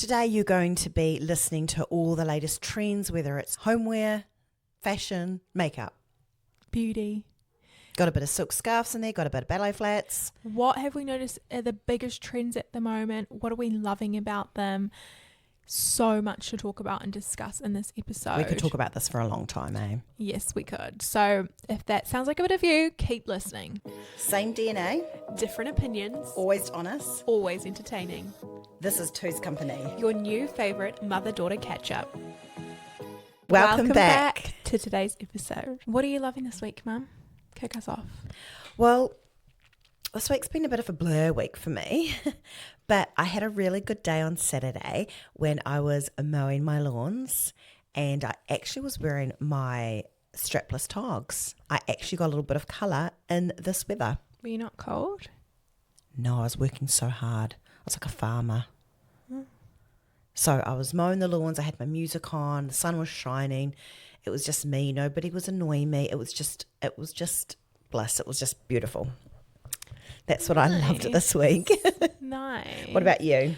Today you're going to be listening to all the latest trends, whether it's homeware, fashion, makeup. Beauty. Got a bit of silk scarves in there, got a bit of ballet flats. What have we noticed are the biggest trends at the moment? What are we loving about them? So much to talk about and discuss in this episode. We could talk about this for a long time, eh? Yes, we could. So if that sounds like a bit of you, keep listening. Same DNA. Different opinions. Always honest. Always entertaining. This is Two's Company. Your new favourite mother-daughter catch-up. Welcome back to today's episode. What are you loving this week, Mum? Kick us off. Well, this week's been a bit of a blur week for me, but I had a really good day on Saturday when I was mowing my lawns, and I actually was wearing my strapless togs. I actually got a little bit of colour in this weather. Were you not cold? No, I was working so hard. I was like a farmer. So I was mowing the lawns, I had my music on, the sun was shining. It was just me, nobody was annoying me. It was just bliss. It was just beautiful. That's what I loved this week. Nice. What about you?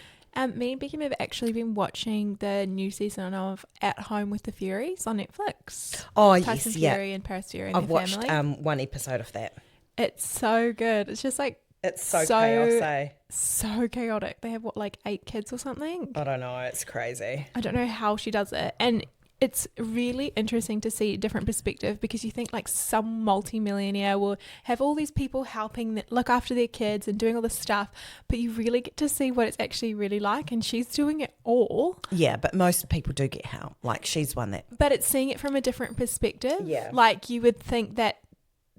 Me and Becky have actually been watching the new season of At Home with the Furies on Netflix. Oh, Tyson yes, Fury and Paris Fury and I've their watched family. one episode of that. It's so good. It's just like It's so chaos, eh? so chaotic. They have 8 kids or something? I don't know. It's crazy. I don't know how she does it. And it's really interesting to see a different perspective, because you think like some multi-millionaire will have all these people helping look after their kids and doing all this stuff, but you really get to see what it's actually really like, and she's doing it all. Yeah, but most people do get help. Like, she's one that... But it's seeing it from a different perspective. Yeah. Like, you would think that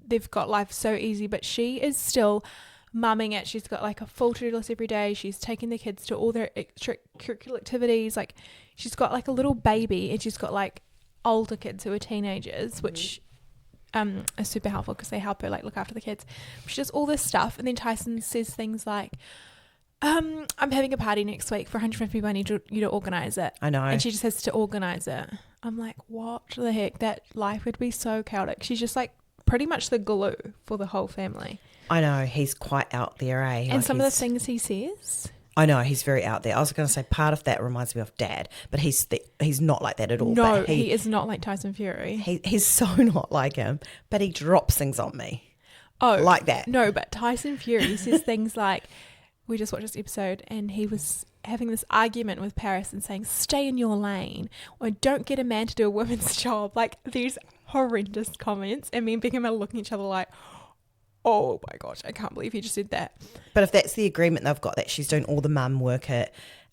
they've got life so easy, but she is still mumming it. She's got like a full to-do list every day. She's taking the kids to all their extracurricular activities. Like, she's got like a little baby, and she's got like older kids who are teenagers, which are super helpful because they help her like look after the kids. She does all this stuff, and then Tyson says things like, I'm having a party next week for 150 people. I need you to organise it. I know. And she just has to organise it. I'm like, what the heck? That life would be so chaotic. She's just like pretty much the glue for the whole family. I know. He's quite out there, eh? And like, some of the things he says... I know, he's very out there. I was going to say part of that reminds me of Dad, but he's not like that at all. No, but he is not like Tyson Fury. He's so not like him, but he drops things on me. Oh. Like that. No, but Tyson Fury says things like, we just watched this episode and he was having this argument with Paris and saying, stay in your lane, or don't get a man to do a woman's job. Like, these horrendous comments, and me and Beckham are looking at each other like, oh my gosh, I can't believe he just said that. But if that's the agreement they've got, that she's doing all the mum work in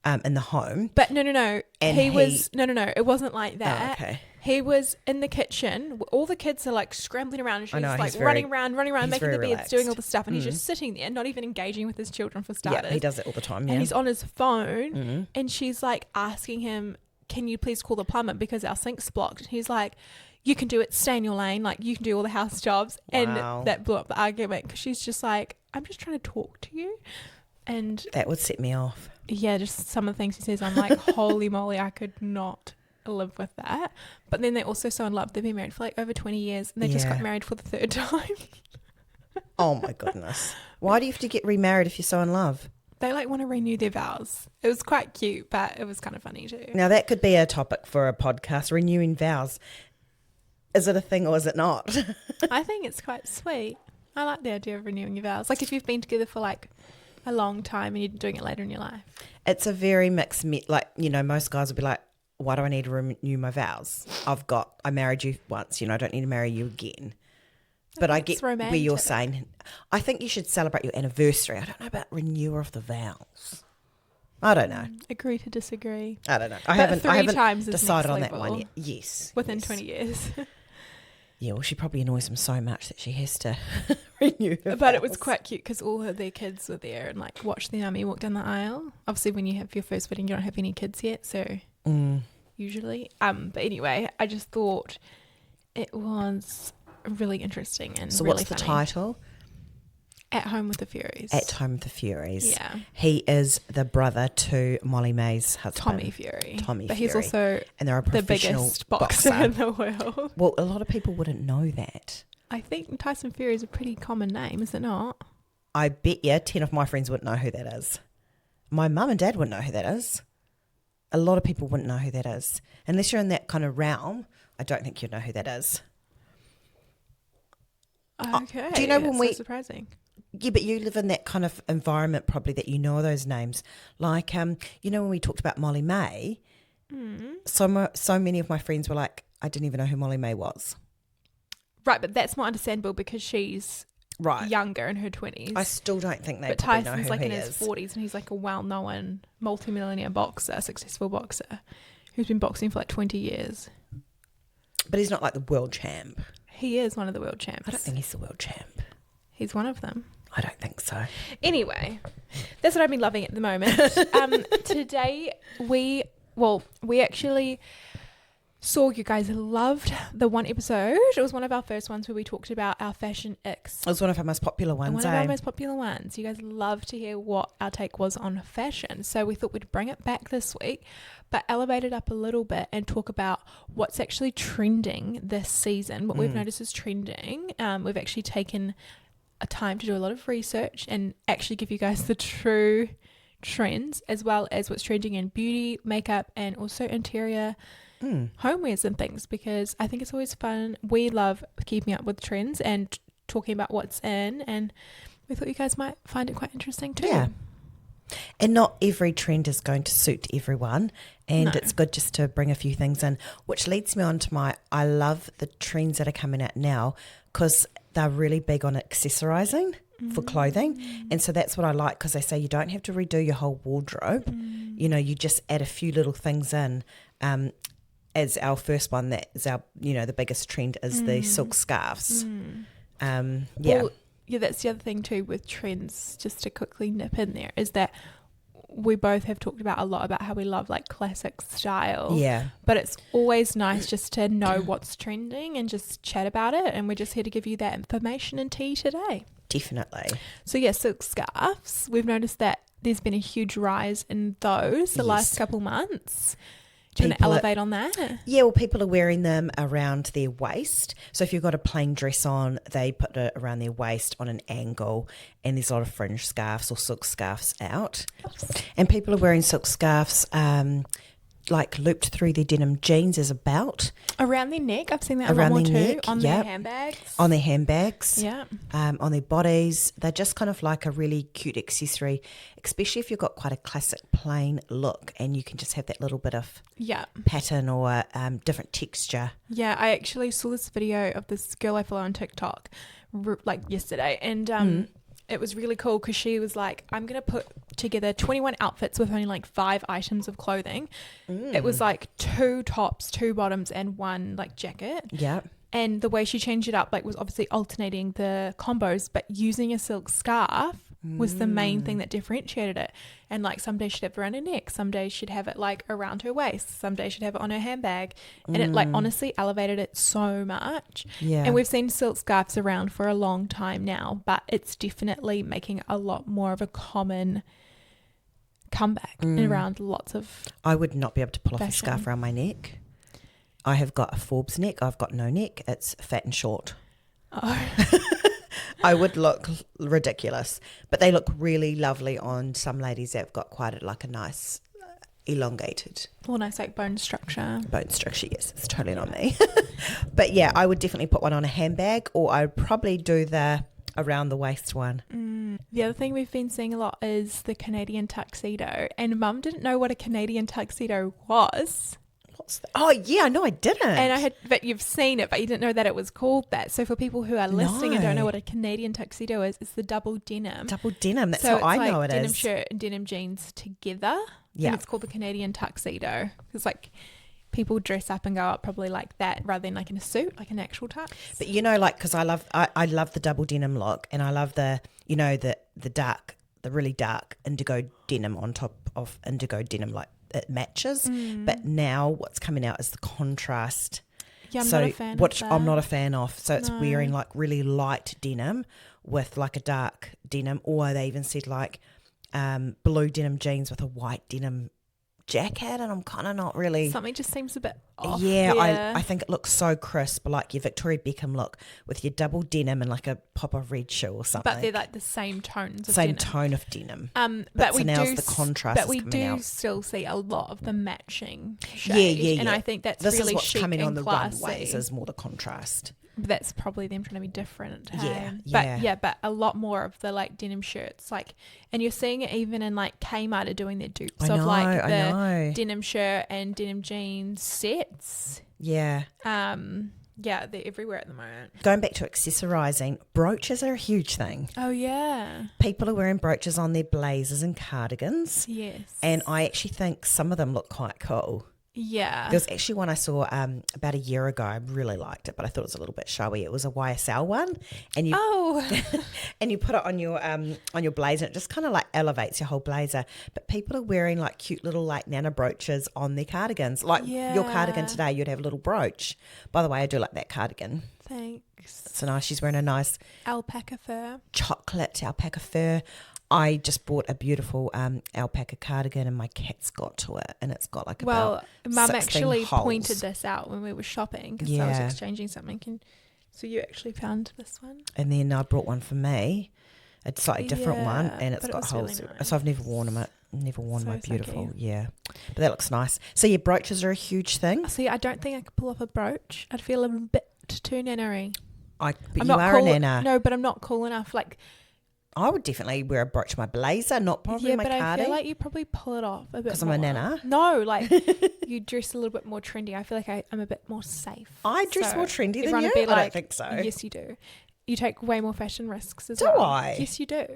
the home. But no. And he was, no, it wasn't like that. Oh, okay. He was in the kitchen. All the kids are like scrambling around, and she's like running around, making the beds, relaxed. doing all the stuff. And he's just sitting there, not even engaging with his children for starters. Yeah, he does it all the time. Yeah. And he's on his phone, and she's like asking him, can you please call the plumber because our sink's blocked? And he's like, you can do it, stay in your lane, like you can do all the house jobs. Wow. And that blew up the argument because she's just like, I'm just trying to talk to you. And that would set me off. Yeah, just some of the things he says, I'm like, holy moly, I could not live with that. But then they're also so in love. They've been married for like over 20 years, and they just got married for the 3rd time. Oh my goodness. Why do you have to get remarried if you're so in love? They like want to renew their vows. It was quite cute, but it was kind of funny too. Now that could be a topic for a podcast, renewing vows. Is it a thing or is it not? I think it's quite sweet. I like the idea of renewing your vows. Like if you've been together for like a long time and you're doing it later in your life. It's a very mixed, most guys will be like, why do I need to renew my vows? I married you once, I don't need to marry you again. But I get romantic. Where you're saying, I think you should celebrate your anniversary. I don't know about renewer of the vows. I don't know. Agree to disagree. I don't know. I haven't times decided on that level. one yet. Yes. Within 20 years. Yeah, well, she probably annoys him so much that she has to renew her But vows. it was quite cute because all of their kids were there and like watched the mummy walk down the aisle. Obviously, when you have your first wedding, you don't have any kids yet, so usually. But anyway, I just thought it was really interesting and so really what's the funny. title? At Home with the Furies. At Home with the Furies. Yeah. He is the brother to Molly May's husband. Tommy Fury. But he's also and they're a the professional biggest boxer in the world. Well, a lot of people wouldn't know that. I think Tyson Fury is a pretty common name, is it not? I bet you 10 of my friends wouldn't know who that is. My mum and dad wouldn't know who that is. a lot of people wouldn't know who that is. Unless you're in that kind of realm, I don't think you'd know who that is. Okay. Do you know when so surprising. Yeah, but you live in that kind of environment probably that you know those names. Like, you know when we talked about Molly May, so many of my friends were like, I didn't even know who Molly May was. Right, but that's more understandable because she's Right. younger, in her 20s. I still don't think they but probably Tyson's know who like he in is. his 40s and he's like a well-known multi-millionaire boxer, successful boxer who's been boxing for like 20 years. But he's not like the world champ. He is one of the world champs. I don't think he's the world champ. He's one of them. I don't think so. Anyway, that's what I've been loving at the moment. Today we actually saw you guys loved the one episode. It was one of our first ones where we talked about our fashion icks. It was one of our most popular ones. One of our most popular ones. You guys love to hear what our take was on fashion. So we thought we'd bring it back this week, but elevate it up a little bit and talk about what's actually trending this season, what we've noticed is trending. We've actually taken a time to do a lot of research and actually give you guys the true trends, as well as what's trending in beauty, makeup, and also interior homewares and things, because I think it's always fun. We love keeping up with trends and talking about what's in, and we thought you guys might find it quite interesting too. Yeah. And not every trend is going to suit everyone, and it's good just to bring a few things in, which leads me on to I love the trends that are coming out now because they're really big on accessorising for clothing, and so that's what I like, because they say you don't have to redo your whole wardrobe. You know, you just add a few little things in. As our first one, that is our, the biggest trend is the silk scarves. Yeah. Well, yeah, that's the other thing too with trends, just to quickly nip in there, is that we both have talked about a lot about how we love like classic style. Yeah. But it's always nice just to know what's trending and just chat about it. And we're just here to give you that information and tea today. Definitely. So yeah, silk scarves. We've noticed that there's been a huge rise in those the last couple months. Do you want to elevate on that? Yeah, well, people are wearing them around their waist. So if you've got a plain dress on, they put it around their waist on an angle, and there's a lot of fringe scarves or silk scarves out. Oops. And people are wearing silk scarves like looped through their denim jeans as a belt. Around their neck. I've seen that around their neck, too. On their handbags. On their handbags. Yeah. On their bodies. They're just kind of like a really cute accessory, especially if you've got quite a classic plain look and you can just have that little bit of pattern or different texture. Yeah, I actually saw this video of this girl I follow on TikTok like yesterday, and it was really cool because she was like, I'm going to put together 21 outfits with only like 5 items of clothing. It was like 2 tops, 2 bottoms, and 1 like jacket. Yeah. And the way she changed it up like was obviously alternating the combos, but using a silk scarf was the main thing that differentiated it. And like some days she'd have it around her neck, some days she'd have it like around her waist, some days she'd have it on her handbag, and it like honestly elevated it so much. Yeah. And we've seen silk scarves around for a long time now, but it's definitely making a lot more of a common comeback around lots of I would not be able to pull off a fashion. scarf around my neck. I have got a Forbes neck. I've got no neck. It's fat and short. Oh. I would look ridiculous, but they look really lovely on some ladies that have got quite a nice elongated Or nice like bone structure. bone structure. Yes, it's totally not me. But yeah, I would definitely put one on a handbag, or I'd probably do the around the waist one. The other thing we've been seeing a lot is the Canadian tuxedo, and Mum didn't know what a Canadian tuxedo was. Oh yeah, no, I didn't. And but you've seen it, but you didn't know that it was called that. So for people who are listening and don't know what a Canadian tuxedo is, it's the double denim. Double denim. That's so how I know it denim is. Denim shirt and denim jeans together. Yeah. And it's called the Canadian tuxedo. It's like people dress up and go out probably like that rather than like in a suit, like an actual tux. But because I love the double denim look, and I love the the really dark indigo denim on top of indigo denim, like it matches. But now what's coming out is the contrast. Yeah, I'm not a fan which of that. I'm not a fan of. So it's wearing like really light denim with like a dark denim, or they even said like blue denim jeans with a white denim jacket, and I'm kind of not really. Something just seems a bit off. Yeah, there. I think it looks so crisp, like your Victoria Beckham look with your double denim and like a pop of red shoe or something. But they're like the same tones of same denim. tone of denim. But so we now's do the contrast. But we coming do out. still see a lot of the matching shade. Yeah. And I think that's This really is what's chic coming and on the classy. runways is more the contrast. But that's probably them trying to be different. Yeah, Hey? But a lot more of the like denim shirts, like, and you're seeing it even in like Kmart are doing their dupes I of know, like I the know. denim shirt and denim jeans sets. Yeah. Yeah, they're everywhere at the moment. Going back to accessorising, brooches are a huge thing. Oh yeah. People are wearing brooches on their blazers and cardigans. Yes. And I actually think some of them look quite cool. Yeah. There was actually one I saw about a year ago. I really liked it, but I thought it was a little bit showy. It was a YSL one, and you and you put it on your blazer, and it just kind of like elevates your whole blazer. But people are wearing like cute little like nana brooches on their cardigans. Like your cardigan today, you'd have a little brooch. By the way, I do like that cardigan. Thanks. It's nice. She's wearing a nice Alpaca fur. chocolate alpaca fur. I just bought a beautiful alpaca cardigan, and my cat's got to it, and it's got like about Mum 16 actually holes. pointed this out when we were shopping because I was Yeah. exchanging something. So you actually found this one? And then I brought one for me, a slightly different one, Yeah, and it's but it got was holes. really nice. So I've never worn them. Never worn So my beautiful, cute. yeah. But that looks nice. So your brooches are a huge thing. See, I don't think I could pull off a brooch. I'd feel a bit too nannery. But I'm you not are cool. a nana. No, but I'm not cool enough. Like, I would definitely wear a brooch, my blazer, not probably yeah, my but I cardi. feel like you probably pull it off a bit Because more. I'm a nana? No, like you dress a little bit more trendy. I feel like I'm a bit more safe. I dress So more trendy than everyone you. would be I don't like, think so. Yes, you do. You take way more fashion risks as Do well. I? Yes, you do.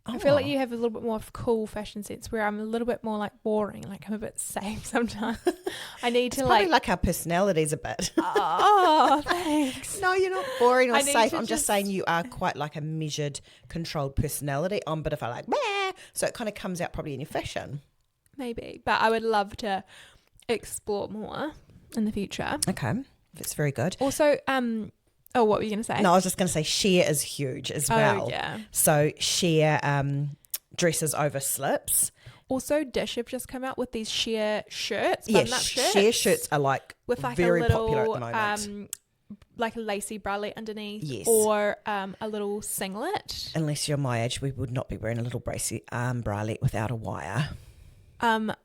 I feel like you have a little bit more of cool fashion sense where I'm a little bit more like boring. Like I'm a bit safe sometimes. I need It's to probably like our personalities a bit. Oh, thanks. No, you're not boring or I need safe. to I'm just saying you are quite like a measured, controlled personality. I'm a bit of a like, meh. So it kind of comes out probably in your fashion. Maybe, but I would love to explore more in the future. Okay, that's very good. Also, oh, what were you going to say? No, I was just going to say Shea is huge as well. Oh, yeah. So Shea dresses over slips. Also, Dish have just come out with these sheer shirts, Yeah, button-up shirts. Shea shirts are like with like very a little, popular at the moment. like a lacy bralette underneath, Yes. or a little singlet. Unless you're my age, we would not be wearing a little bracy bralette without a wire.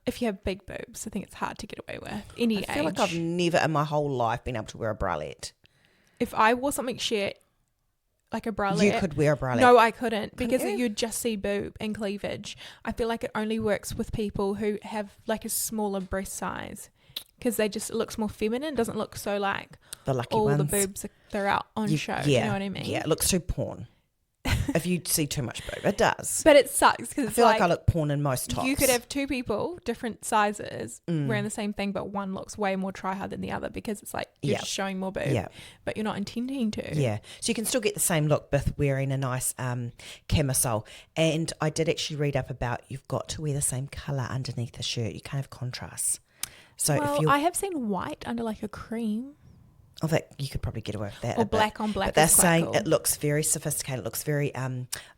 If you have big boobs, I think it's hard to get away with any I feel like I've never in my whole life been able to wear a bralette. If I wore something sheer, like a bralette, You could wear a bralette. No, I couldn't because you? you'd just see boob and cleavage. I feel like it only works with people who have like a smaller breast size because it looks more feminine. Doesn't look so like the lucky all ones. the boobs they're out on show. Yeah, You know what I mean? Yeah, it looks too porn. If you see too much boob, it does. But it sucks because I feel like I look porn in most tops. you could have two people, different sizes, wearing the same thing, but one looks way more try-hard than the other because it's like you're just showing more boob, but you're not intending to. Yeah, so you can still get the same look with wearing a nice camisole. And I did actually read up about you've got to wear the same colour underneath the shirt. You can't have contrasts. So if you, I have seen white under like a cream. I think you could probably get away with that. Or black on black. But they're is quite saying cool. it looks very sophisticated. It looks very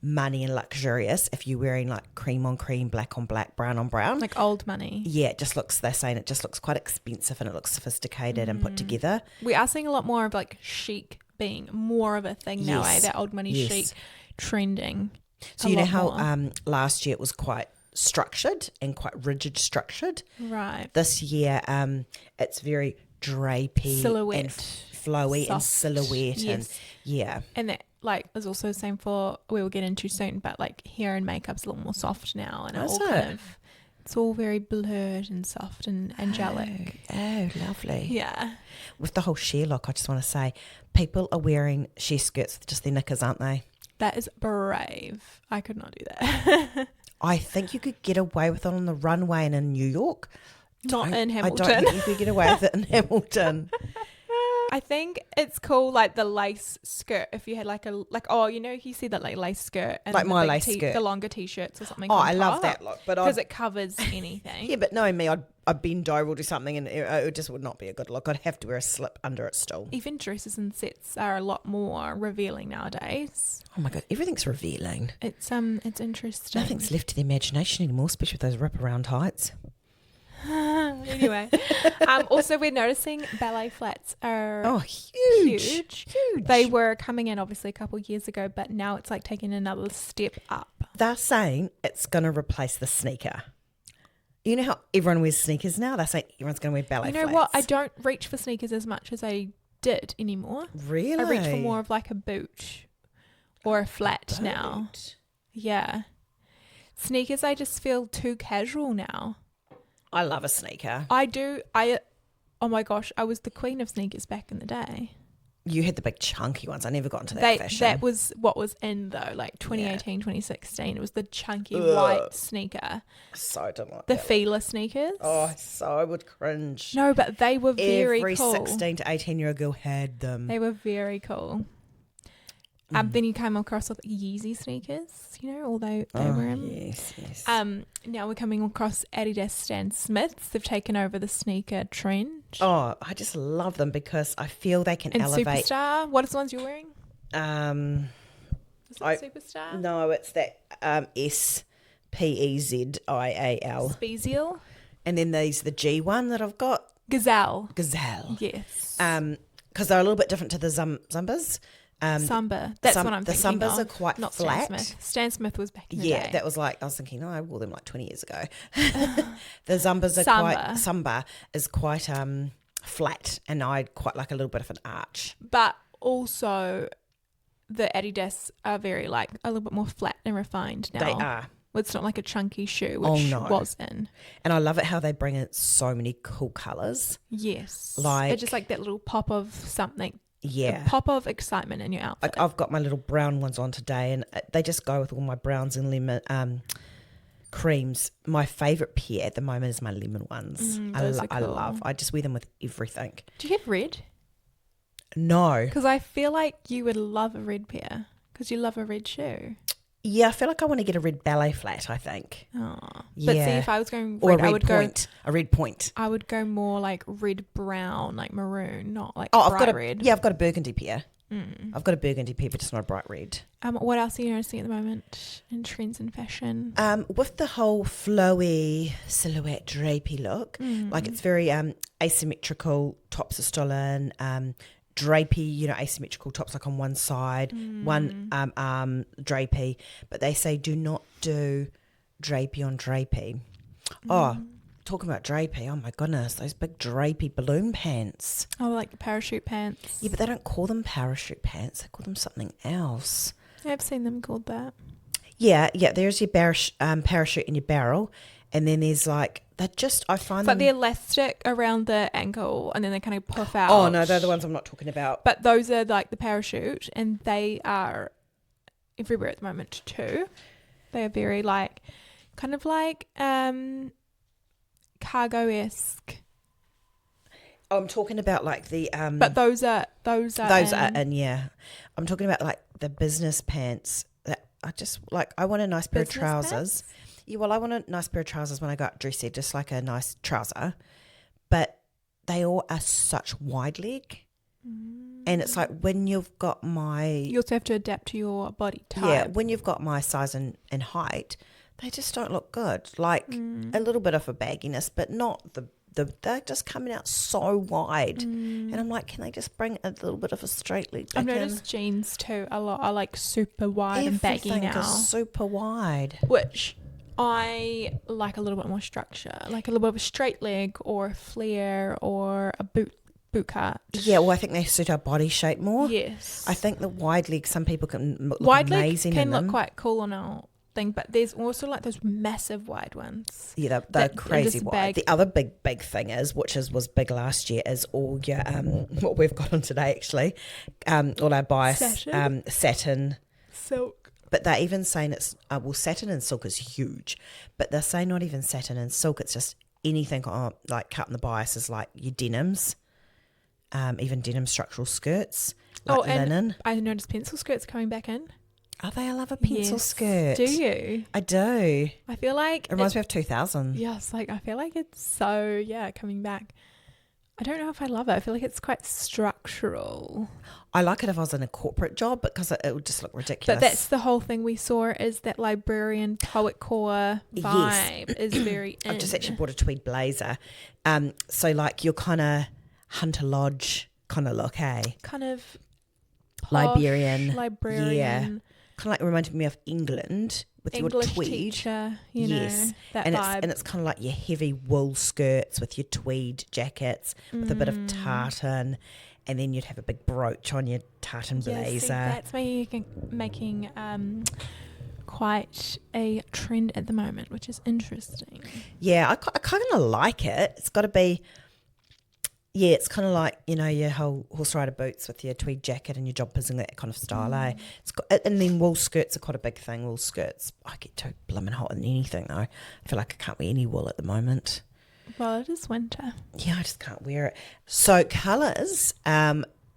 money and luxurious if you're wearing like cream on cream, black on black, brown on brown. like old money. Yeah, it just looks, they're saying it just looks quite expensive and it looks sophisticated and put together. We are seeing a lot more of like chic being more of a thing now, Yes. that old money Yes. chic trending. So a you know lot how more. last year it was quite structured and quite rigid structured? Right. This year it's very drapey Silhouette. and flowy and Soft. silhouette and Yes. yeah. And that like is also the same for, we will get into soon, but like hair and makeup's a little more soft now, and Is all it? kind of, it's all very blurred and soft and angelic. Oh, lovely. Yeah. With the whole sheer look, I just want to say people are wearing sheer skirts with just their knickers, aren't they? That is brave. I could not do that. I think you could get away with it on the runway and in New York. Not in I don't Hamilton. think you could get away with it in Hamilton. I think it's cool, like the lace skirt. If you had like you see that like lace skirt and Like the my big lace skirt. the longer t-shirts or something. Oh, I love that look, but because it covers anything. yeah, but knowing me, I'd bend over or do something, and it just would not be a good look. I'd have to wear a slip under it still. Even dresses and sets are a lot more revealing nowadays. Oh my god, everything's revealing. It's interesting. Nothing's left to the imagination anymore, especially with those wraparound heights. Anyway, also we're noticing ballet flats are huge. They were coming in obviously a couple of years ago, but now it's like taking another step up. They're saying it's going to replace the sneaker. You know how everyone wears sneakers now? They're saying everyone's going to wear ballet flats. You know what? I don't reach for sneakers as much as I did anymore. Really? I reach for more of like a boot or a flat now. Yeah. Sneakers, I just feel too casual now. I love a sneaker. I do. Oh my gosh, I was the queen of sneakers back in the day. You had the big chunky ones. I never got into that fashion. That was what was in though, like 2018, 2016. It was the chunky white sneaker. So don't like the that feeler sneakers. Oh, so I would cringe. No, but they were very cool. Every 16 to 18-year-old girl had them. They were very cool. Then you came across with Yeezy sneakers, you know, although they were in. Yes. Now we're coming across Adidas Stan Smiths. They've taken over the sneaker trend. Oh, I just love them because I feel they can and elevate. Superstar. What are the ones you're wearing? Is it Superstar? No, it's that SPEZIAL. Spezial. And then there's the G one that I've got. Gazelle. Yes. Because they're a little bit different to the Zumbas. Samba. That's what I'm thinking the Sambas of. are quite not flat. Stan Smith. Stan Smith was back in the day. Yeah, that was like, I was thinking, I wore them like 20 years ago. The Zumbas are Samba is quite flat, and I quite like a little bit of an arch. But also the Adidas are very like a little bit more flat and refined now. They are. It's not like a chunky shoe, which was in. And I love it how they bring in so many cool colours. Yes. Like, it's just like that little pop of something. Yeah. A pop of excitement in your outfit. Like I've got my little brown ones on today, and they just go with all my browns and lemon creams. My favourite pair at the moment is my lemon ones. I love. I just wear them with everything. Do you have red? No. Because I feel like you would love a red pair because you love a red shoe. Yeah, I feel like I want to get a red ballet flat, I think. Oh. Yeah. But see, if I was going red, I would point. A red point. I would go more like red brown, like maroon, not like bright red. Yeah, I've got a burgundy pair. I've got a burgundy pair, but just not a bright red. What else are you noticing at the moment in trends and fashion? With the whole flowy silhouette drapey look, like it's very asymmetrical. Tops are still in. Drapey, asymmetrical tops like on one side, one arm drapey, but they say do not do drapey on drapey. Oh, talking about drapey, oh my goodness, those big drapey balloon pants. Oh, like parachute pants. Yeah, but they don't call them parachute pants, they call them something else. I've seen them called that. Yeah, there's your parachute in your barrel, and then there's like, I find them... But the elastic around the ankle, and then they kind of puff out. Oh, no, they're the ones I'm not talking about. But those are like the parachute, and they are everywhere at the moment too. They are very like, kind of like cargo-esque. Oh, I'm talking about like the... but those are in, yeah. I'm talking about like the business pants that I want a nice pair of trousers. Pants? Yeah, well, I want a nice pair of trousers when I go out dressy, just like a nice trouser. But they all are such wide leg. And it's like when you've got You also have to adapt to your body type. Yeah, when you've got my size and height, they just don't look good. Like a little bit of a bagginess, but not they're just coming out so wide. And I'm like, can they just bring a little bit of a straight leg back I've noticed jeans too a lot are like super wide and baggy now. Everything is super wide. Which... I like a little bit more structure, like a little bit of a straight leg or a flare or a boot cut. Yeah, well, I think they suit our body shape more. Yes. I think the wide leg, some people can look wide amazing leg in can them. look quite cool on our thing, but there's also like those massive wide ones. Yeah, they're crazy wide. The other big thing is, which was big last year, is all your what we've got on today actually, all our bias satin, silk. But they're even saying it's, satin and silk is huge, but they're saying not even satin and silk, it's just anything like cut in the bias is like your denims, even denim structural skirts, like linen. I noticed pencil skirts coming back in. Oh, I love a pencil skirt. Do you? I do. I feel like... It reminds me of 2000. Yes, like I feel like it's so, coming back. I don't know if I love it. I feel like it's quite structural. I like it if I was in a corporate job because it would just look ridiculous. But that's the whole thing we saw, is that librarian poet core vibe is very in. I've just actually bought a tweed blazer. So like your kind of Hunter Lodge kind of look, hey? Kind of posh, librarian. librarian. Yeah. Kind of like reminded me of England with English your tweed. Teacher, you Yes. know, that and vibe. it's kind of like your heavy wool skirts with your tweed jackets with a bit of tartan, and then you'd have a big brooch on your tartan blazer. See, that's making quite a trend at the moment, which is interesting. Yeah, I kind of like it. It's got to be, yeah, it's kind of like, you know, your whole horse rider boots with your tweed jacket and your jumpers and that kind of style, eh? It's got, and then wool skirts are quite a big thing. Wool skirts, I get too blooming hot in anything though. I feel like I can't wear any wool at the moment. Well, it is winter. Yeah, I just can't wear it. So colours,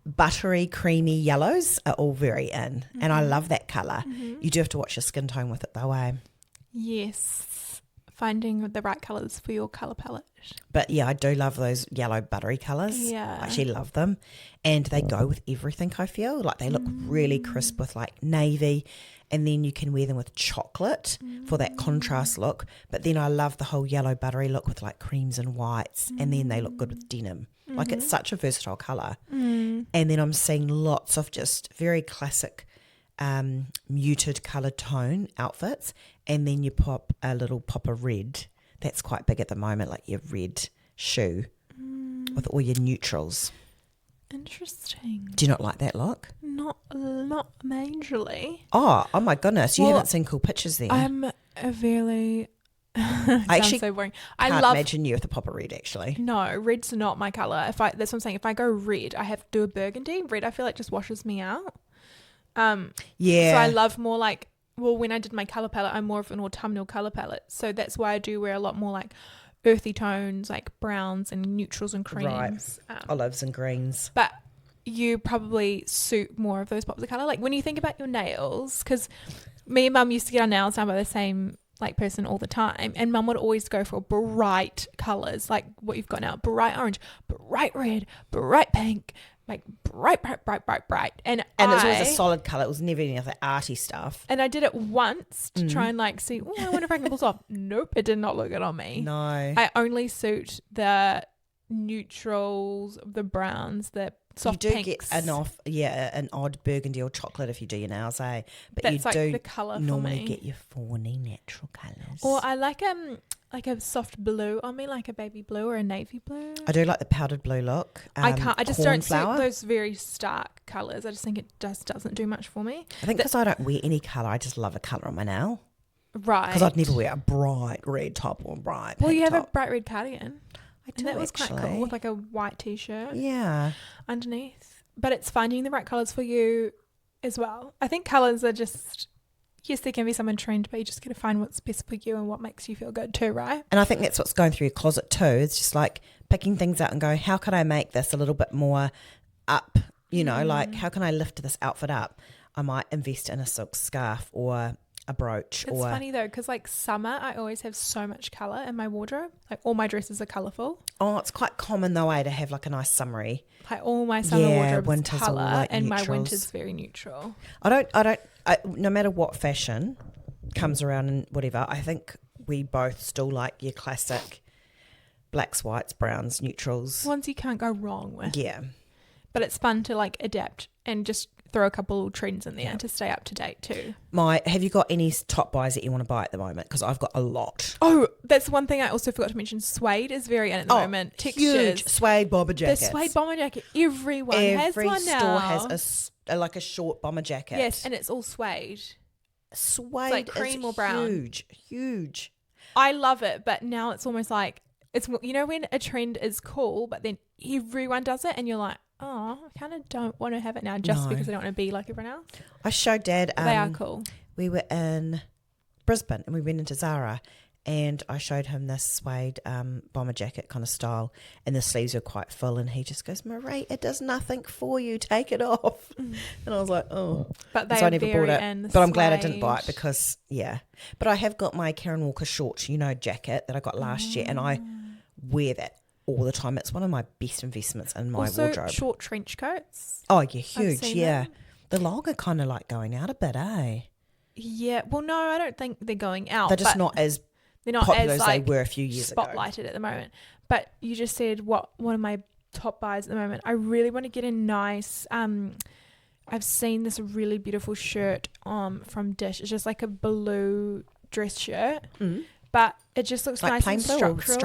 buttery, creamy yellows are all very in, and I love that colour. You do have to watch your skin tone with it though, eh? Yes. Finding the right colours for your colour palette. But yeah, I do love those yellow buttery colours. Yeah. I actually love them. And they go with everything, I feel. Like they look really crisp with like navy, and then you can wear them with chocolate for that contrast look. But then I love the whole yellow buttery look with like creams and whites, and then they look good with denim. Like it's such a versatile colour. And then I'm seeing lots of just very classic muted coloured tone outfits, and then you pop a little pop of red. That's quite big at the moment, like your red shoe with all your neutrals. Interesting. Do you not like that look? Not majorly. Oh my goodness, you Well, haven't seen cool pictures there. I'm a very I actually so boring. can't imagine you with a pop of red actually. No, red's not my colour. That's what I'm saying. If I go red, I have to do a burgundy. Red I feel like just washes me out. Yeah. So I love more like, well, when I did my colour palette, I'm more of an autumnal colour palette. So that's why I do wear a lot more like earthy tones, like browns and neutrals and creams. Olives and greens. But you probably suit more of those pops of colour. Like when you think about your nails, because me and Mum used to get our nails done by the same like person all the time, and Mum would always go for bright colours, like what you've got now: bright orange, bright red, bright pink, like bright. And it's always a solid colour. It was never any of the arty stuff. And I did it once to try and like see, I wonder if I can pull this off. Nope, it did not look good on me. No. I only suit the neutrals, the browns, the soft you do pinks. get an odd burgundy or chocolate if you do your nails, eh? But That's you like do the colour normally for me. get your fawny natural colours. Or I like a soft blue on me, like a baby blue or a navy blue. I do like the powdered blue look. I just don't suit cornflower. those very stark colours. I just think it just doesn't do much for me. I think because I don't wear any colour, I just love a colour on my nail. Right. Because I'd never wear a bright red top or a bright Well, pink you have top. a bright red cardigan. I do, And that was quite actually. cool, with like a white t-shirt Yeah. underneath. But it's finding the right colours for you as well. I think colours are just, yes, there can be some trend, but you just got to find what's best for you and what makes you feel good too, right? And I think that's what's going through your closet too. It's just like picking things out and going, how can I make this a little bit more up? You know, like how can I lift this outfit up? I might invest in a silk scarf or a brooch. It's funny though, because like summer, I always have so much colour in my wardrobe. Like all my dresses are colourful. Oh, it's quite common though, to have like a nice summery. Like all my summer wardrobe is winter's all colour, like and my neutrals. winter's very neutral. No matter what fashion comes around and whatever, I think we both still like your classic blacks, whites, browns, neutrals. Ones you can't go wrong with. Yeah. But it's fun to like adapt and just throw a couple trends in there to stay up to date too. Have you got any top buys that you want to buy at the moment? Because I've got a lot. Oh, that's one thing I also forgot to mention. Suede is very in at the moment. Textures. Huge suede bomber jackets. The suede bomber jacket. Everyone has Every one now. store has like a short bomber jacket. Yes, and it's all suede. Suede like cream is or brown. huge. I love it, but now it's almost like it's, you know, when a trend is cool, but then everyone does it, and you're like, oh, I kind of don't want to have it now just because I don't want to be like everyone else. I showed Dad. They are cool. We were in Brisbane and we went into Zara, and I showed him this suede bomber jacket kind of style, and the sleeves were quite full, and he just goes, Marie, it does nothing for you, take it off. And I was like, oh. But they so I are never very bought it. in the But I'm glad I didn't buy it suede. because, yeah. But I have got my Karen Walker short, jacket that I got last year, and I wear that all the time. It's one of my best investments in my also, wardrobe. short trench coats. Oh, yeah, I've huge, seen yeah. them. The long are kind of like going out a bit, eh? Yeah. Well, no, I don't think they're going out. They're just but not as they're not popular as as like they were a few years ago. spotlighted at the moment. But you just said what one of my top buys at the moment. I really want to get a nice. I've seen this really beautiful shirt from Dish. It's just like a blue dress shirt, but it just looks Like nice plain and blue or structural.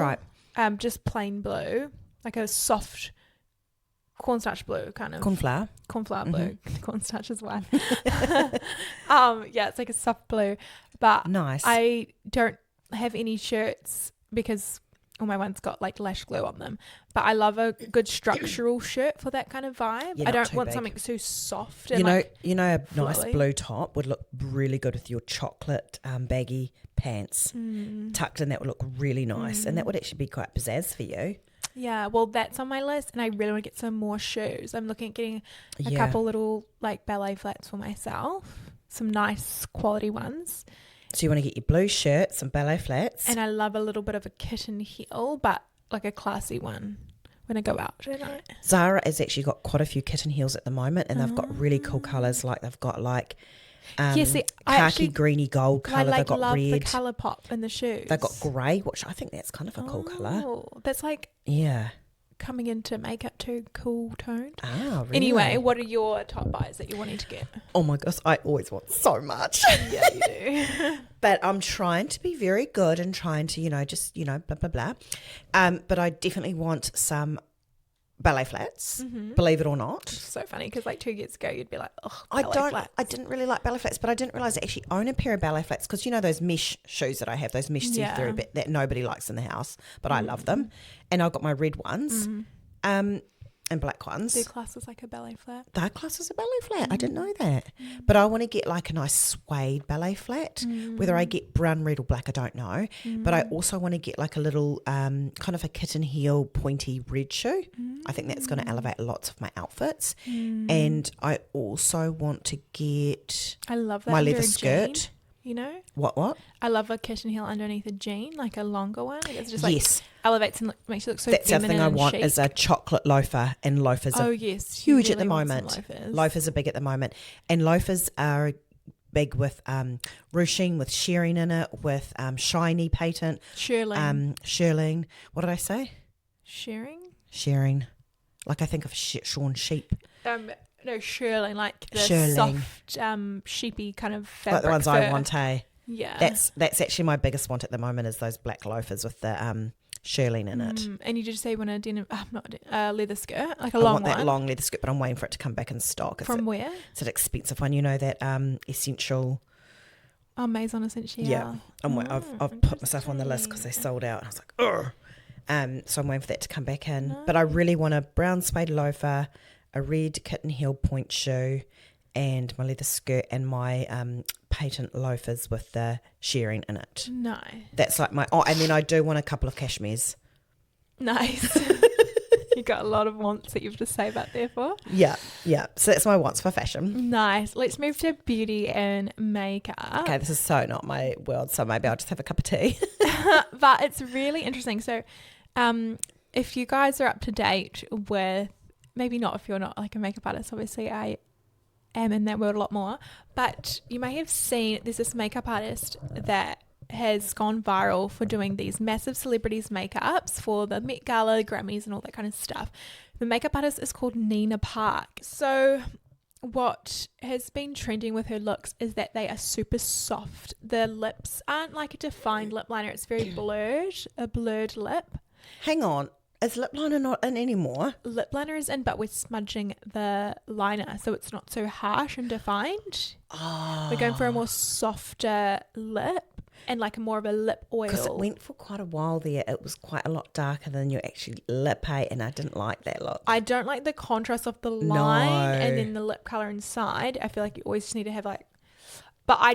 stripe? Just plain blue, like a soft cornstarch blue kind of Cornflower. cornflower blue. Cornstarch is white. Yeah, it's like a soft blue, but Nice. I don't have any shirts because all my ones got like lash glue on them. But I love a good structural shirt for that kind of vibe. Yeah, I not don't too want big. something too soft. And You know, like, a nice flowy. blue top would look really good with your chocolate baggy pants tucked in. That would look really nice, and that would actually be quite pizzazz for you. yeah, well, that's on my list, and I really want to get some more shoes. I'm looking at getting a Yeah. couple little like ballet flats for myself, some nice quality ones. So you want to get your blue shirt, some ballet flats. And I love a little bit of a kitten heel, but like a classy one when I go out tonight. Zara has actually got quite a few kitten heels at the moment, and they've got really cool colours. Like they've got like Yeah, see, I khaki, actually- greeny, gold I colour. like They've got love the red. colour pop in the shoes. They've got grey, which I think that's kind of a cool colour. Oh, that's like Yeah. coming into makeup too cool toned. Ah, really? Anyway, what are your top buys that you're wanting to get? Oh my gosh, I always want so much. Yeah, you do. But I'm trying to be very good and trying to, just, blah, blah, blah. But I definitely want some ballet flats, believe it or not. So funny because like 2 years ago you'd be like, oh, I flats. didn't really like ballet flats, but I didn't realise I actually own a pair of ballet flats because those mesh shoes that I have, those mesh see-through Yeah. bit that nobody likes in the house, but I love them. And I've got my red ones and black ones. Their class is like a ballet flat. Their class is a ballet flat. I didn't know that. But I want to get like a nice suede ballet flat. Whether I get brown, red or black, I don't know. But I also want to get like a little kind of a kitten heel pointy red shoe. I think that's going to elevate lots of my outfits. And I also want to get I love that. my under leather a skirt. jean, you know? What? I love a kitten heel underneath a jean, like a longer one. Like it's just like Yes. elevates and makes you look so That's the other feminine thing I and want chic. is a chocolate loafer, and loafers Oh are yes, huge you at the really want some moment. Loafers. Are big at the moment. And loafers are big with ruching, with shearing in it, with shiny patent, shearling. What did I say? Sharing? Shearing. Like I think of Shaun Sheep. No, shearling, like the Shearling. soft, sheepy kind of fabric. Like the ones fur. I want, hey. Yeah. That's actually my biggest want at the moment is those black loafers with the shearling in it. And you just say you want a denim, leather skirt, like a I long want that one. long leather skirt, but I'm waiting for it to come back in stock. From where? It's an expensive one. You know that Essential. Oh, Maison Essential. Yeah. I've put myself on the list because they sold out. And I was like, ugh. So I'm waiting for that to come back in. No. But I really want a brown suede loafer, a red kitten heel point shoe, and my leather skirt and my patent loafers with the shearing in it. No. That's like my... Oh, and then I do want a couple of cashmeres. Nice. You got a lot of wants that you've just saved up there for. Yeah. So that's my wants for fashion. Nice. Let's move to beauty and makeup. Okay, this is so not my world, so maybe I'll just have a cup of tea. But it's really interesting. So if you guys are up to date with, maybe not if you're not like a makeup artist, obviously I am in that world a lot more, but you may have seen there's this makeup artist that has gone viral for doing these massive celebrities makeups for the Met Gala, Grammys and all that kind of stuff. The makeup artist is called Nina Park. So what has been trending with her looks is that they are super soft. The lips aren't like a defined lip liner. It's very blurred, a blurred lip. Hang on. Is lip liner not in anymore? Lip liner is in, but we're smudging the liner so it's not so harsh and defined. Oh. We're going for a more softer lip and like a more of a lip oil. Because it went for quite a while there. It was quite a lot darker than your actually lip, and I didn't like that look. I don't like the contrast of the line and then the lip colour inside. I feel like you always just need to have like...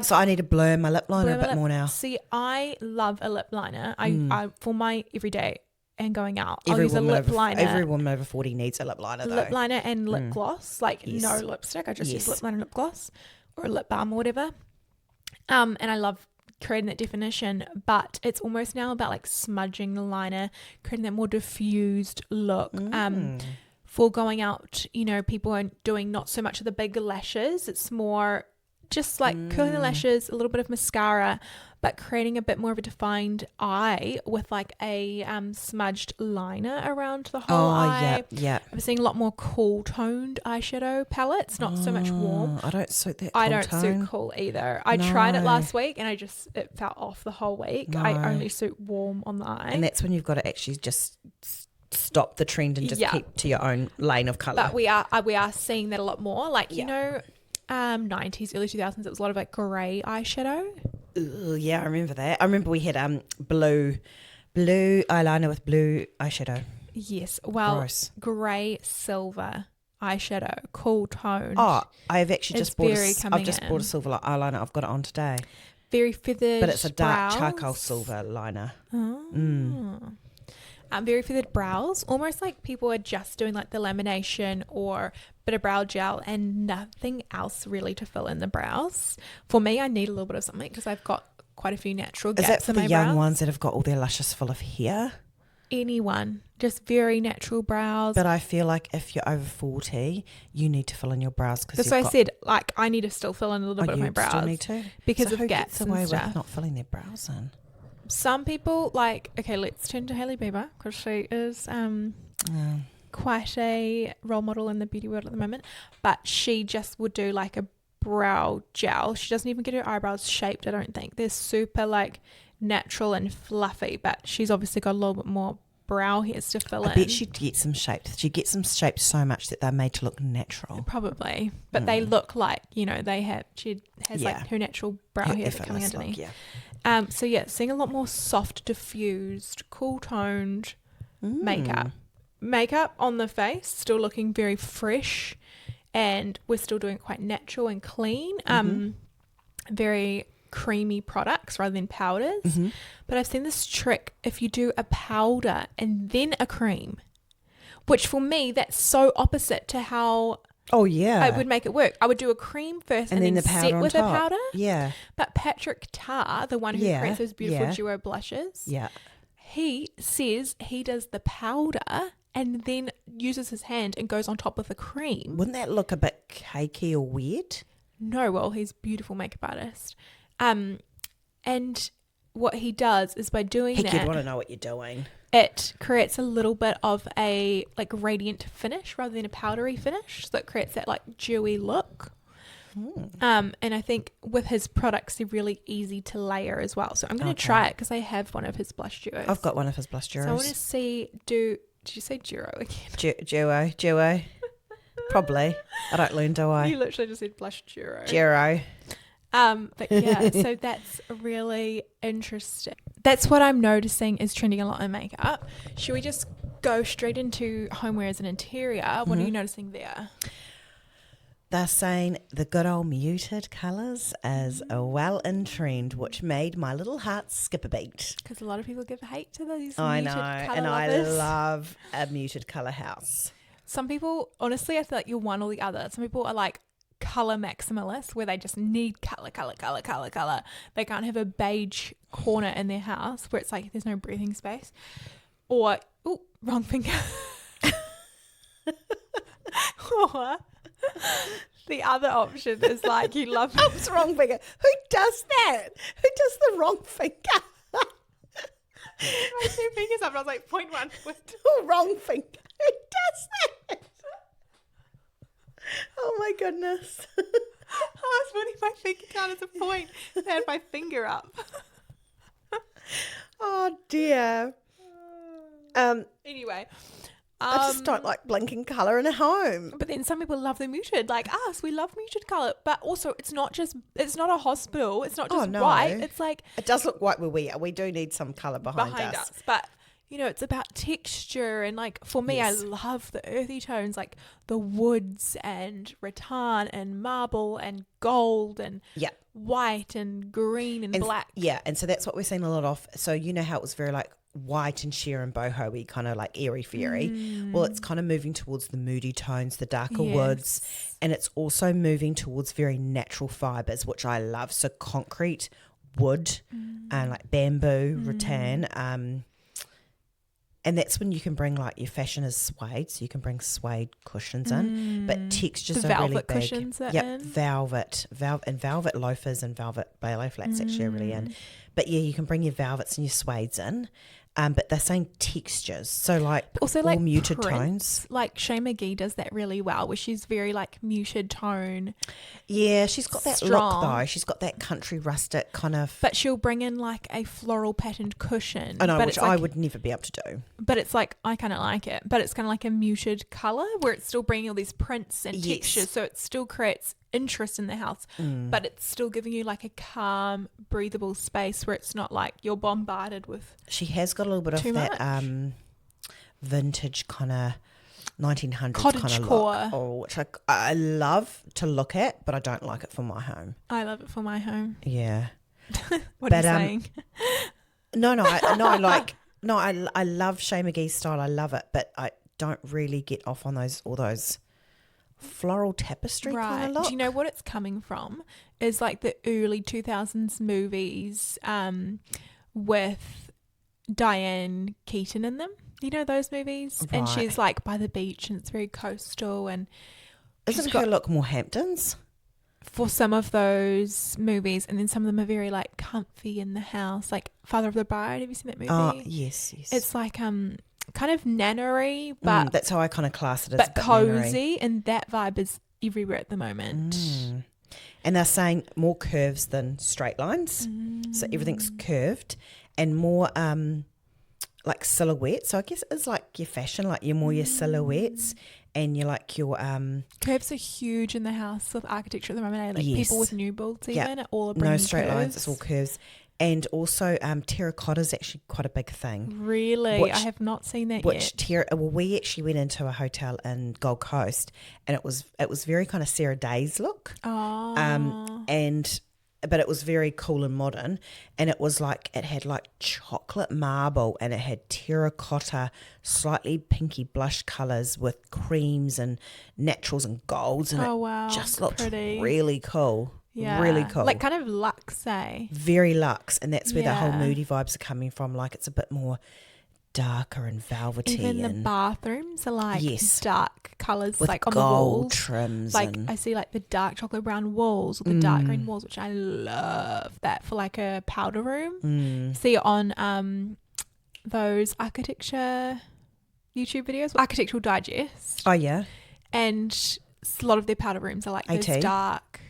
So I need to blur my lip liner a bit more now. See, I love a lip liner. I for my everyday and going out, I'll Every use a lip liner. Every woman over 40 needs a lip liner though. Lip liner and lip gloss, like Yes. no lipstick. I just Yes. use lip liner and lip gloss or a lip balm or whatever. And I love creating that definition, but it's almost now about like smudging the liner, creating that more diffused look. For going out, you know, people are doing not so much of the big lashes. It's more just like curling the lashes, a little bit of mascara, but creating a bit more of a defined eye with like a smudged liner around the whole eye. Yeah. I'm seeing a lot more cool toned eyeshadow palettes, not so much warm. I don't suit that. I don't tone. suit cool either. I tried it last week and it felt off the whole week. No. I only suit warm on the eye. And that's when you've got to actually just stop the trend and just keep to your own lane of colour. But we are seeing that a lot more. Like, you know, 90s, early 2000s, it was a lot of like grey eyeshadow. Ooh, yeah, I remember that. I remember we had blue eyeliner with blue eyeshadow. Yes. Well, Gross. grey silver eyeshadow, cool toned. Oh, I've actually just bought bought a silver eyeliner. I've got it on today. Very feathered. But it's a dark brows. charcoal silver liner. Very feathered brows, almost like people are just doing like the lamination or bit of brow gel and nothing else really to fill in the brows. For me, I need a little bit of something because I've got quite a few natural gaps in my brows. Is that for the young brows. ones that have got all their luscious full of hair? Anyone, just very natural brows. But I feel like if you're over 40, you need to fill in your brows. That's why I said, like, I need to still fill in a little bit of my brows. Still need to? Because so of who gaps gets away and stuff. with not filling their brows in? Some people, like, okay, let's turn to Hailey Bieber because she is quite a role model in the beauty world at the moment. But she just would do like a brow gel. She doesn't even get her eyebrows shaped, I don't think. They're super like natural and fluffy, but she's obviously got a little bit more brow hairs to fill in. I bet she'd get some shaped. She gets them shaped so much that they're made to look natural. Probably. But they look like, you know, she has like her natural brow hair coming underneath. So yeah, seeing a lot more soft, diffused, cool toned makeup. Makeup on the face, still looking very fresh, and we're still doing it quite natural and clean. Very creamy products rather than powders. But I've seen this trick if you do a powder and then a cream, which for me, that's so opposite to how I would make it work. I would do a cream first and then the powder set with a powder. Yeah. But Patrick Tarr, the one who creates those beautiful duo blushes, he says he does the powder and then uses his hand and goes on top with the cream. Wouldn't that look a bit cakey or weird? No, well, he's a beautiful makeup artist. And what he does is by doing that, you'd want to know what you're doing. It creates a little bit of a like radiant finish rather than a powdery finish. So it creates that like dewy look. And I think with his products, they're really easy to layer as well. So I'm going to try it because I have one of his blush duos. I've got one of his blush duos. So I want to see, did you say duo again? Duo. Probably. I don't learn, do I? You literally just said blush duo. Duo. But yeah, so that's really interesting. That's what I'm noticing is trending a lot in makeup. Should we just go straight into homewares and interior? What are you noticing there? They're saying the good old muted colours is well in trend, which made my little heart skip a beat. Because a lot of people give hate to these I muted know, colour and lovers. I love a muted colour house. Some people, honestly, I feel like you're one or the other. Some people are like colour maximalists where they just need colour. They can't have a beige corner in their house where it's like there's no breathing space. Or, wrong finger. Or the other option is like you love... Oops, wrong finger. Who does that? Who does the wrong finger? My two fingers up and I was like, point one. Wrong finger. Who does that? Oh my goodness. I was putting my finger down as a point and had my finger up. Oh dear. Anyway. I just don't like blinking colour in a home. But then some people love the muted, like us. We love muted colour. But also, it's not a hospital. It's not just white. It's like... It does look white where we are. We do need some colour behind us. But, you know, it's about texture. And, like, for me, I love the earthy tones, like the woods and rattan and marble and gold and white and green and black. Yeah, and so that's what we're seeing a lot of. So you know how it was very, like, white and sheer and boho-y, kind of like airy-fairy. Well, it's kind of moving towards the moody tones, the darker woods, and it's also moving towards very natural fibres, which I love. So concrete, wood and like bamboo, rattan. And that's when you can bring like your fashion is suede, so you can bring suede cushions in, but textures the are really velvet big. cushions are Yep, in. velvet loafers and velvet ballet flats actually are really in. But yeah, you can bring your velvets and your suedes in. But they're saying textures, so like Also all like muted prints, tones. like Shea McGee does that really well, where she's very like muted tone. Yeah, she's got that Strong. look though. She's got that country rustic kind of. But she'll bring in like a floral patterned cushion. I know, but which it's like, I would never be able to do. But it's like, I kind of like it. But it's kind of like a muted colour where it's still bringing all these prints and textures. So it still creates interest in the house. But it's still giving you like a calm, breathable space where it's not like you're bombarded with. She has got a little bit of that vintage kind of 1900s cottage kind of core. look. Oh, which I love to look at, but I don't like it for my home. I love it for my home. Yeah. What are you saying? I love Shea McGee's style. I love it, but I don't really get off on all those floral tapestry kind of look. Do you know what it's coming from? Is like the early 2000s movies with Diane Keaton in them. You know those movies? Right. And she's like by the beach and it's very coastal, and Isn't her look more Hamptons? for some of those movies, and then some of them are very like comfy in the house, like Father of the Bride. Have you seen that movie? Oh, yes. It's like kind of nannery, but that's how I kind of class it as. but cozy, and that vibe is everywhere at the moment. And they're saying more curves than straight lines, so everything's curved, and more like silhouettes. So I guess it's like your fashion, like your silhouettes, and you're like your curves are huge in the house with architecture at the moment. Like yes. people with new builds even are all bringing no straight curves. lines, it's all curves. And also terracotta is actually quite a big thing. Really? I have not seen that yet. We actually went into a hotel in Gold Coast, and it was very kind of Sarah Day's look. But it was very cool and modern, and it was like it had like chocolate marble, and it had terracotta, slightly pinky blush colours with creams and naturals and golds, and wow, just looked pretty. really cool. Yeah. Really cool. Like kind of luxe, eh? Very luxe, and that's where the whole Yeah. moody vibes are coming from. Like it's a bit more darker and velvety. Even the and bathrooms are like Yes. dark colours, with like on gold the walls. trims. Like and I see like the dark chocolate brown walls or the dark green walls, which I love that for like a powder room. See it on those architecture YouTube videos, Architectural Digest. oh yeah, And a lot of their powder rooms are like those AT? dark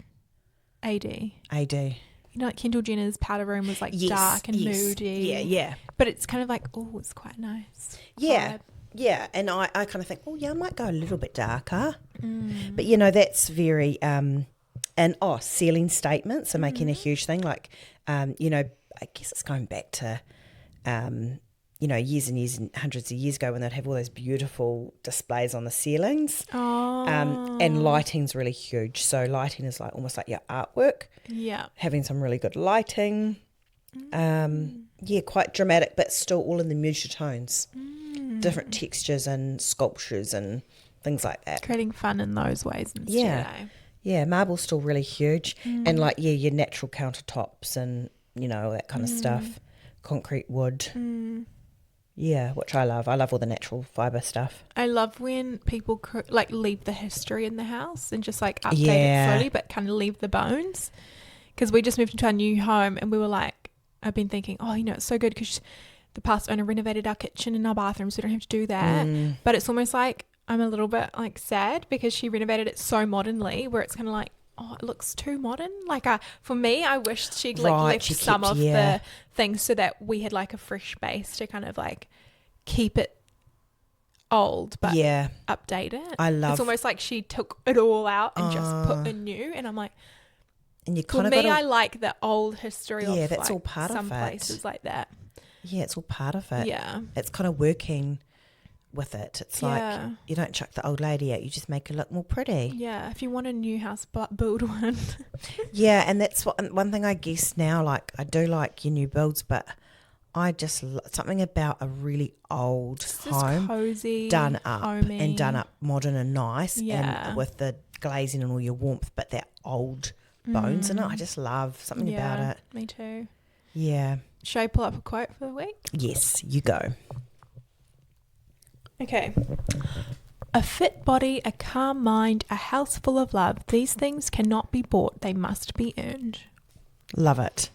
AD. You know, like Kendall Jenner's powder room was like Yes, dark and yes. moody. Yeah. But it's kind of like, oh, it's quite nice. Yeah. vibe. Yeah, and I kind of think, oh yeah, I might go a little bit darker. But that's very ceiling statements are making a huge thing. Like, I guess it's going back to, years and years and hundreds of years ago when they'd have all those beautiful displays on the ceilings. And lighting's really huge. So lighting is like almost like your artwork. Yeah. Having some really good lighting. Quite dramatic, but still all in the muted tones. Different textures and sculptures and things like that. Creating fun in those ways instead. Yeah. Yeah, marble's still really huge. And like, your natural countertops and, that kind of stuff. Concrete wood. Yeah, which I love. I love all the natural fibre stuff. I love when people like leave the history in the house and just like update Yeah. it slowly, but kind of leave the bones. Because we just moved into our new home and we were like, I've been thinking, it's so good because the past owner renovated our kitchen and our bathroom, so we don't have to do that. But it's almost like I'm a little bit like sad because she renovated it so modernly, where it's kind of like, it looks too modern. Like for me, I wish she'd like Right, left she some kept- of the things so that we had like a fresh base to kind of like keep it old but update it. It's almost like she took it all out and just put in new, and I'm like, and you for kind of me, I like the old history of that's like all part of some it. places like that. Yeah, it's all part of it. Yeah. It's kind of working with it. It's like Yeah. you don't chuck the old lady out, you just make her look more pretty. Yeah, if you want a new house, build one. Yeah, and that's one thing I guess now, like I do like your new builds, but I just something about a really old Just home cozy, done up homey. and done up modern and nice, Yeah. and with the glazing and all your warmth, but that old bones in it. I just love something about it. Me too. Yeah. Should I pull up a quote for the week? Yes, you go. Okay. A fit body, a calm mind, a house full of love. These things cannot be bought. They must be earned. Love it.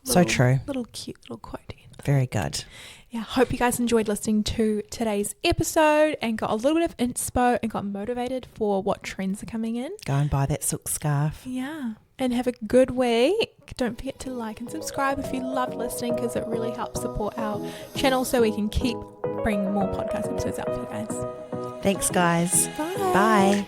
So true. Little cute little quote. Very good. Yeah, hope you guys enjoyed listening to today's episode and got a little bit of inspo and got motivated for what trends are coming in. Go and buy that silk scarf. Yeah, and have a good week. Don't forget to like and subscribe if you love listening, because it really helps support our channel so we can keep bringing more podcast episodes out for you guys. Thanks, guys. Bye. Bye.